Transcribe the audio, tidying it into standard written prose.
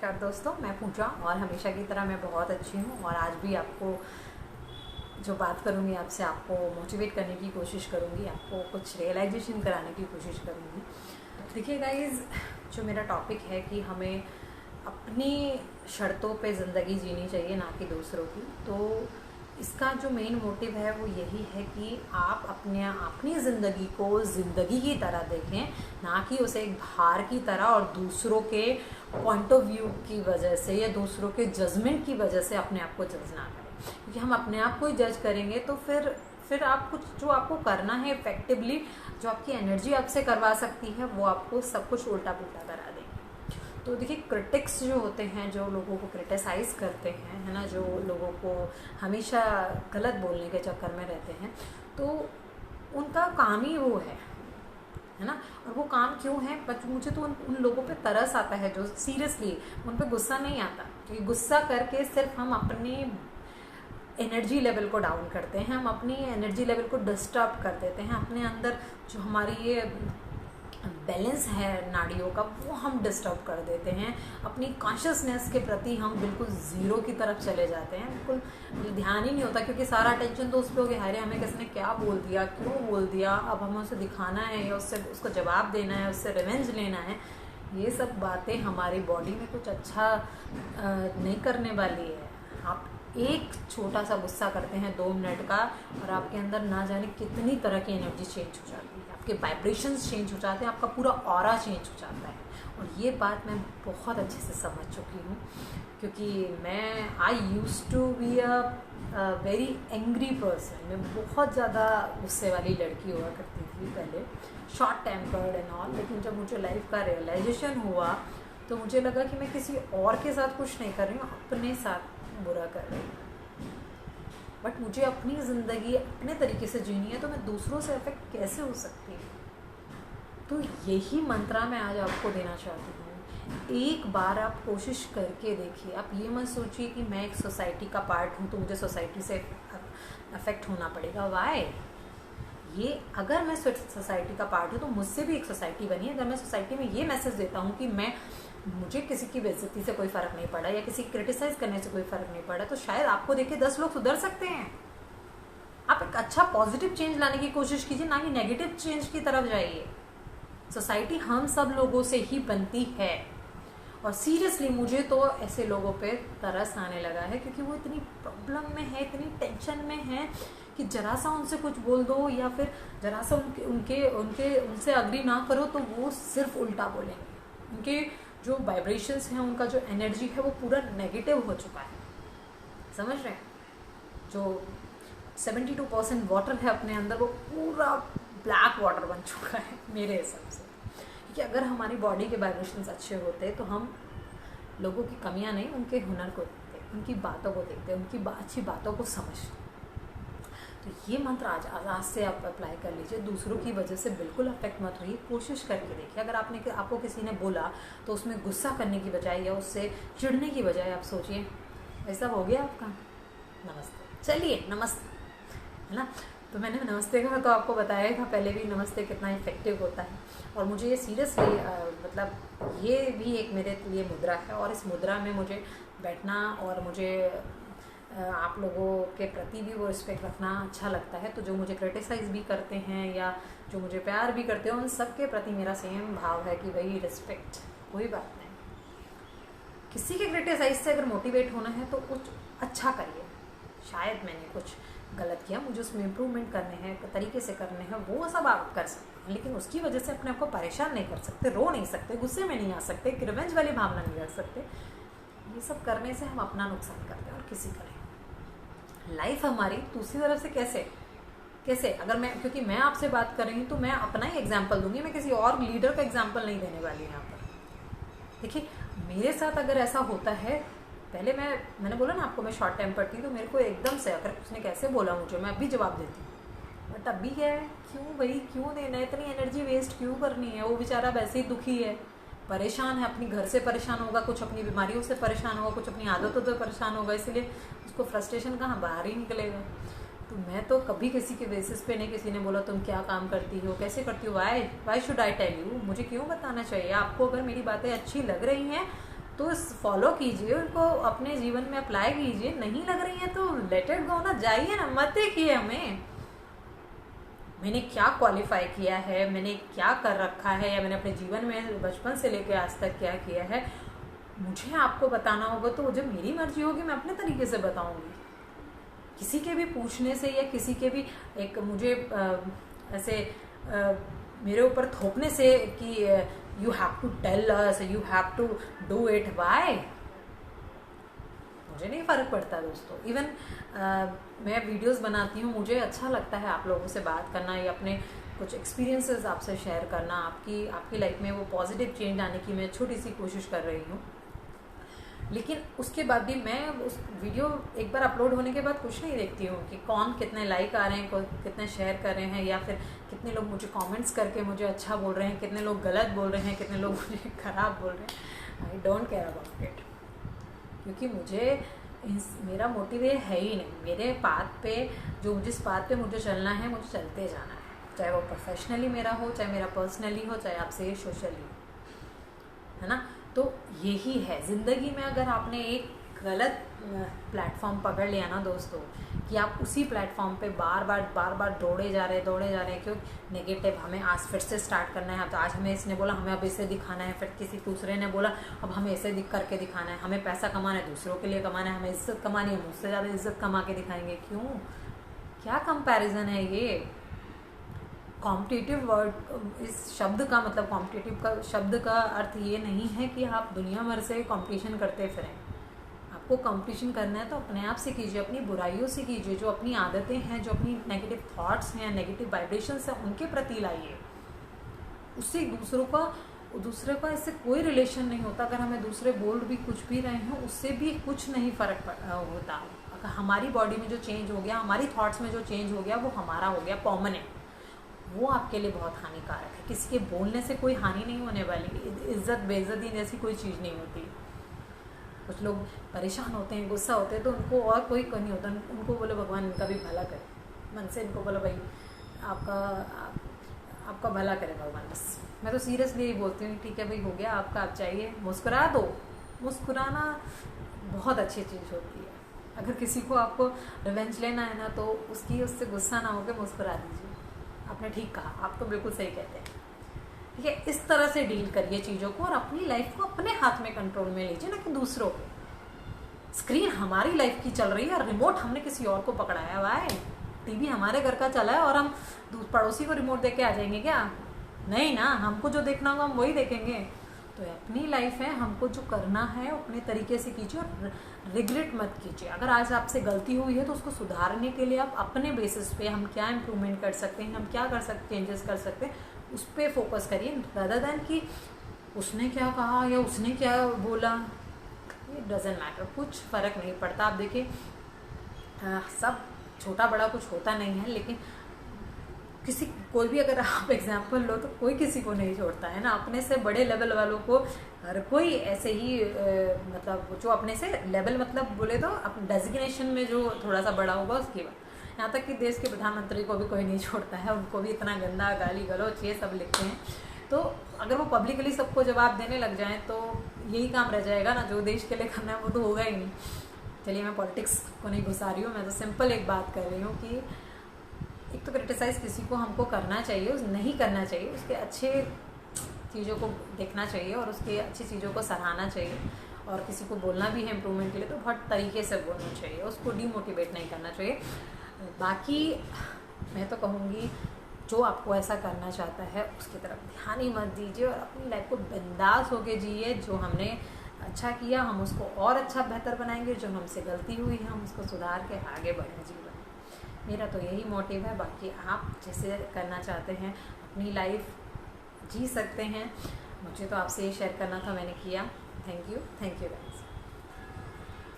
नमस्कार दोस्तों, मैं पूजा और हमेशा की तरह मैं बहुत अच्छी हूँ और आज भी आपको जो बात करूँगी आपसे आपको मोटिवेट करने की कोशिश करूँगी, आपको कुछ रियलाइजेशन कराने की कोशिश करूँगी। देखिए गाइस, जो मेरा टॉपिक है कि हमें अपनी शर्तों पे ज़िंदगी जीनी चाहिए, ना कि दूसरों की। तो इसका जो मेन मोटिव है वो यही है कि आप अपनी ज़िंदगी को ज़िंदगी की तरह देखें, ना कि उसे एक भार की तरह और दूसरों के पॉइंट ऑफ व्यू की वजह से या दूसरों के जजमेंट की वजह से अपने आप को जज ना करें। क्योंकि हम अपने आप को ही जज करेंगे तो फिर आप कुछ जो आपको करना है इफेक्टिवली, जो आपकी एनर्जी आपसे करवा सकती है, वो आपको सब कुछ उल्टा पुल्टा करा देंगे। तो देखिए, क्रिटिक्स जो होते हैं, जो लोगों को क्रिटिसाइज़ करते हैं, है ना, जो लोगों को हमेशा गलत बोलने के चक्कर में रहते हैं, तो उनका काम ही वो है ना। और वो काम क्यों है, बट मुझे तो उन लोगों पे तरस आता है जो सीरियसली, उन पे गुस्सा नहीं आता। क्योंकि गुस्सा करके सिर्फ हम अपनी एनर्जी लेवल को डाउन करते हैं, हम अपनी एनर्जी लेवल को डिस्टर्ब कर देते हैं, अपने अंदर जो हमारी ये बैलेंस है नाड़ियों का, वो हम डिस्टर्ब कर देते हैं। अपनी कॉन्शियसनेस के प्रति हम बिल्कुल ज़ीरो की तरफ चले जाते हैं, बिल्कुल ध्यान ही नहीं होता, क्योंकि सारा टेंशन तो उस पर हो गया, अरे हमें किसने क्या बोल दिया, क्यों बोल दिया, अब हमें उसे दिखाना है या उसको जवाब देना है, उससे रिवेंज लेना है। ये सब बातें हमारी बॉडी में कुछ अच्छा नहीं करने वाली है। आप एक छोटा सा गुस्सा करते हैं 2 मिनट का और आपके अंदर ना जाने कितनी तरह की एनर्जी चेंज हो जाती है, आपके वाइब्रेशंस चेंज हो जाते हैं, आपका पूरा ऑरा चेंज हो जाता है। और ये बात मैं बहुत अच्छे से समझ चुकी हूँ, क्योंकि I use to be a very angry person. मैं बहुत ज़्यादा गुस्से वाली लड़की हुआ करती थी पहले, शॉर्ट टेम्पर्ड एंड ऑल। लेकिन जब मुझे लाइफ का रियलाइजेशन हुआ तो मुझे लगा कि मैं किसी और के साथ कुछ नहीं कर रही हूँ, अपने साथ बुरा कर रही हूँ। बट मुझे अपनी ज़िंदगी अपने तरीके से जीनी है, तो मैं दूसरों से अफेक्ट कैसे हो सकती हूँ। तो यही मंत्रा मैं आज आपको देना चाहती हूँ। एक बार आप कोशिश करके देखिए। आप ये मत सोचिए कि मैं एक सोसाइटी का पार्ट हूँ तो मुझे सोसाइटी से अफेक्ट होना पड़ेगा। वाई? ये अगर मैं सोसाइटी का पार्ट हूँ तो मुझसे भी एक सोसाइटी बनी है। अगर मैं सोसाइटी में ये मैसेज देता हूँ कि मुझे किसी की बेइज्जती से कोई फ़र्क नहीं पड़ा या किसी क्रिटिसाइज करने से कोई फ़र्क नहीं पड़ा, तो शायद आपको देख के 10 लोग सुधर सकते हैं। आप एक अच्छा पॉजिटिव चेंज लाने की कोशिश कीजिए, ना कि नेगेटिव चेंज की तरफ जाइए। सोसाइटी हम सब लोगों से ही बनती है। और सीरियसली मुझे तो ऐसे लोगों पे तरस आने लगा है, क्योंकि वो इतनी प्रॉब्लम में है, इतनी टेंशन में है कि जरा सा उनसे कुछ बोल दो या फिर जरा सा उनसे अग्री ना करो तो वो सिर्फ उल्टा बोलेंगे। उनके जो वाइब्रेशंस हैं, उनका जो एनर्जी है, वो पूरा नेगेटिव हो चुका है। समझ रहे हैं? जो 72% वाटर है अपने अंदर, वो पूरा ब्लैक वाटर बन चुका है मेरे हिसाब से। कि अगर हमारी बॉडी के वाइब्रेशंस अच्छे होते तो हम लोगों की कमियां नहीं, उनके हुनर को देखते, उनकी बातों को देखते, उनकी अच्छी बातों को समझते। तो ये मंत्र आज से आप अप्लाई कर लीजिए। दूसरों की वजह से बिल्कुल अफेक्ट मत होइए, कोशिश करके देखिए। अगर आपको किसी ने बोला तो उसमें गुस्सा करने की बजाय या उससे चिढ़ने की बजाय आप सोचिए, ऐसा हो गया आपका, नमस्ते, चलिए नमस्ते, है ना। तो मैंने नमस्ते का तो आपको बताया था पहले भी, नमस्ते कितना इफेक्टिव होता है। और मुझे ये सीरियसली मतलब ये भी एक मेरे लिए मुद्रा है, और इस मुद्रा में मुझे बैठना और मुझे आप लोगों के प्रति भी वो रिस्पेक्ट रखना अच्छा लगता है। तो जो मुझे क्रिटिसाइज़ भी करते हैं या जो मुझे प्यार भी करते हैं, उन सब के प्रति मेरा सेम भाव है कि वही रिस्पेक्ट, कोई बात नहीं। किसी के क्रिटिसाइज से अगर मोटिवेट होना है तो कुछ अच्छा करिए। शायद मैंने कुछ गलत किया, मुझे उसमें इम्प्रूवमेंट करने हैं, तरीके से करने हैं, वो सब आप कर सकते हैं। लेकिन उसकी वजह से अपने आप को परेशान नहीं कर सकते, रो नहीं सकते, गुस्से में नहीं आ सकते, रिवेंज वाली भावना नहीं रख सकते। ये सब करने से हम अपना नुकसान करते हैं और किसी का नहीं। लाइफ हमारी दूसरी तरफ से कैसे अगर क्योंकि मैं आपसे बात कर रही हूँ तो मैं अपना ही एग्जाम्पल दूंगी, मैं किसी और लीडर का एग्जाम्पल नहीं देने वाली यहाँ पर। देखिए, मेरे साथ अगर ऐसा होता है, पहले मैंने बोला ना आपको, मैं शॉर्ट टेम्पर थी, तो मेरे को एकदम से अगर उसने कैसे बोला मुझे, मैं अभी जवाब देती हूँ। बट अभी क्या है, क्यों भाई, क्यों देना, इतनी एनर्जी वेस्ट क्यों करनी है। वो बेचारा वैसे ही दुखी है, परेशान है, अपनी घर से परेशान होगा, कुछ अपनी बीमारियों से परेशान होगा, कुछ अपनी आदतों से परेशान होगा, इसलिए उसको फ्रस्ट्रेशन कहाँ बाहर ही निकलेगा। तो मैं तो कभी किसी के बेसिस पे नहीं, किसी ने बोला तुम क्या काम करती हो, कैसे करती हो, why should I tell you, मुझे क्यों बताना चाहिए आपको। अगर मेरी बातें अच्छी लग रही हैं तो फॉलो कीजिए, उनको अपने जीवन में अप्लाई कीजिए। नहीं लग रही है तो लेट इट गो ना, जाइए ना, मत देखिए हमें मैंने क्या क्वालिफाई किया है, मैंने क्या कर रखा है, या मैंने अपने जीवन में बचपन से लेकर आज तक क्या किया है। मुझे आपको बताना होगा तो जब मेरी मर्जी होगी मैं अपने तरीके से बताऊंगी। किसी के भी पूछने से या किसी के भी एक मुझे ऐसे मेरे ऊपर थोपने से कि you have to tell us, you have to do it, why, मुझे नहीं फ़र्क पड़ता दोस्तों। इवन मैं वीडियोस बनाती हूँ, मुझे अच्छा लगता है आप लोगों से बात करना या अपने कुछ एक्सपीरियंसेस आपसे शेयर करना। आपकी लाइफ में वो पॉजिटिव चेंज आने की मैं छोटी सी कोशिश कर रही हूँ। लेकिन उसके बाद भी मैं उस वीडियो एक बार अपलोड होने के बाद कुछ नहीं देखती हूँ कि कौन कितने लाइक आ रहे हैं, कितने शेयर कर रहे हैं, या फिर कितने लोग मुझे कमेंट्स करके मुझे अच्छा बोल रहे हैं, कितने लोग गलत बोल रहे हैं, कितने लोग मुझे ख़राब बोल रहे हैं। I don't care about it, क्योंकि मेरा मोटिव ये है ही नहीं। मेरे पाथ पे जिस पाथ पे मुझे चलना है, मुझे चलते जाना है, चाहे वो प्रोफेशनली मेरा हो, चाहे मेरा पर्सनली हो, चाहे आपसे सोशली हो, है ना। तो यही है ज़िंदगी में। अगर आपने एक गलत प्लेटफॉर्म पकड़ लिया ना दोस्तों, कि आप उसी प्लेटफॉर्म पे बार बार दौड़े जा रहे हैं, क्यों नेगेटिव, हमें आज फिर से स्टार्ट करना है, तो आज हमें इसने बोला हमें अब इसे दिखाना है, फिर किसी दूसरे ने बोला अब हमें ऐसे करके दिखाना है, हमें पैसा कमाना है, दूसरों के लिए कमाना है, हमें इज्जत कमानी है, मुझसे ज़्यादा इज्जत कमा के दिखाएंगे। क्यों, क्या कंपैरिजन है ये। कॉम्पिटिटिव वर्ड, इस शब्द का मतलब, कॉम्पिटिटिव का शब्द का अर्थ ये नहीं है कि आप दुनिया भर से कंपटीशन करते फिरें। आपको कंपटीशन करना है तो अपने आप से कीजिए, अपनी बुराइयों से कीजिए, जो अपनी आदतें हैं, जो अपनी नेगेटिव थॉट्स हैं, नेगेटिव वाइब्रेशंस हैं, उनके प्रति लाइए। उससे दूसरे का इससे कोई रिलेशन नहीं होता। अगर हमें दूसरे बोल भी कुछ भी रहे हैं, उससे भी कुछ नहीं फ़र्क होता। अगर हमारी बॉडी में जो चेंज हो गया, हमारी थॉट्स में जो चेंज हो गया, वो हमारा हो गया परमानेंट, वो आपके लिए बहुत हानिकारक है। किसी के बोलने से कोई हानि नहीं होने वाली, इज्जत बेइज्जती जैसी कोई चीज़ नहीं होती। कुछ लोग परेशान होते हैं, गुस्सा होते हैं, तो उनको और कोई नहीं होता, उनको बोलो भगवान इनका भी भला करे, मन से इनको बोलो भाई आपका भला करे भगवान। बस मैं तो सीरियसली यही बोलती हूँ, ठीक है भाई हो गया आपका, आप चाहिए मुस्कुरा दो। मुस्कुराना बहुत अच्छी चीज़ होती है। अगर किसी को आपको रिवेंज लेना है ना, तो उससे गुस्सा ना होकर मुस्कुरा दीजिए। आपने ठीक कहा, आप तो बिल्कुल सही कहते हैं। ठीक है, इस तरह से डील करिए चीज़ों को और अपनी लाइफ को अपने हाथ में कंट्रोल में लीजिए, ना कि दूसरों को। स्क्रीन हमारी लाइफ की चल रही है और रिमोट हमने किसी और को पकड़ाया हुआ है। टीवी हमारे घर का चला है और हम पड़ोसी को रिमोट देके आ जाएंगे क्या? नहीं ना, हमको जो देखना होगा हम वही देखेंगे। तो अपनी लाइफ है, हमको जो करना है अपने तरीके से कीजिए और रिग्रेट मत कीजिए। अगर आज आपसे गलती हुई है तो उसको सुधारने के लिए आप अपने बेसिस पे हम क्या इम्प्रूवमेंट कर सकते हैं, हम क्या कर सकते, चेंजेस कर सकते हैं, उस पर फोकस करिए, रादर दैन कि उसने क्या कहा या उसने क्या बोला। ये डजेंट मैटर, कुछ फ़र्क नहीं पड़ता। आप देखिए सब छोटा बड़ा कुछ होता नहीं है, लेकिन कोई भी अगर आप एग्जाम्पल लो तो कोई किसी को नहीं छोड़ता है ना। अपने से बड़े लेवल वालों को हर कोई ऐसे ही मतलब जो अपने से लेवल मतलब बोले तो अपने डेजिग्नेशन में जो थोड़ा सा बड़ा होगा उसकी बात, यहाँ तक कि देश के प्रधानमंत्री को भी कोई नहीं छोड़ता है, उनको भी इतना गंदा गाली गलौच ये सब लिखते हैं। तो अगर वो पब्लिकली सबको जवाब देने लग जाएँ तो यही काम रह जाएगा ना, जो देश के लिए करना है वो तो होगा ही नहीं। चलिए मैं पॉलिटिक्स को नहीं घुसा रही हूँ, मैं तो सिंपल एक बात कर रही हूँ कि एक तो क्रिटिसाइज़ किसी को हमको करना चाहिए, नहीं करना चाहिए, उसके अच्छे चीज़ों को देखना चाहिए और उसकी अच्छी चीज़ों को सराहना चाहिए। और किसी को बोलना भी है इम्प्रूवमेंट के लिए तो बहुत तरीके से बोलना चाहिए, उसको डीमोटिवेट नहीं करना चाहिए। बाकी मैं तो कहूँगी जो आपको ऐसा करना चाहता है उसकी तरफ ध्यान ही मत दीजिए और अपनी लाइफ को बिंदास होके जिए। जो हमने अच्छा किया हम उसको और अच्छा बेहतर बनाएंगे, जो हमसे गलती हुई है हम उसको सुधार के आगे बढ़ें जीवन। मेरा तो यही मोटिव है। बाकी आप जैसे करना चाहते हैं अपनी लाइफ जी सकते हैं। मुझे तो आपसे ये शेयर करना था, मैंने किया। Thank you.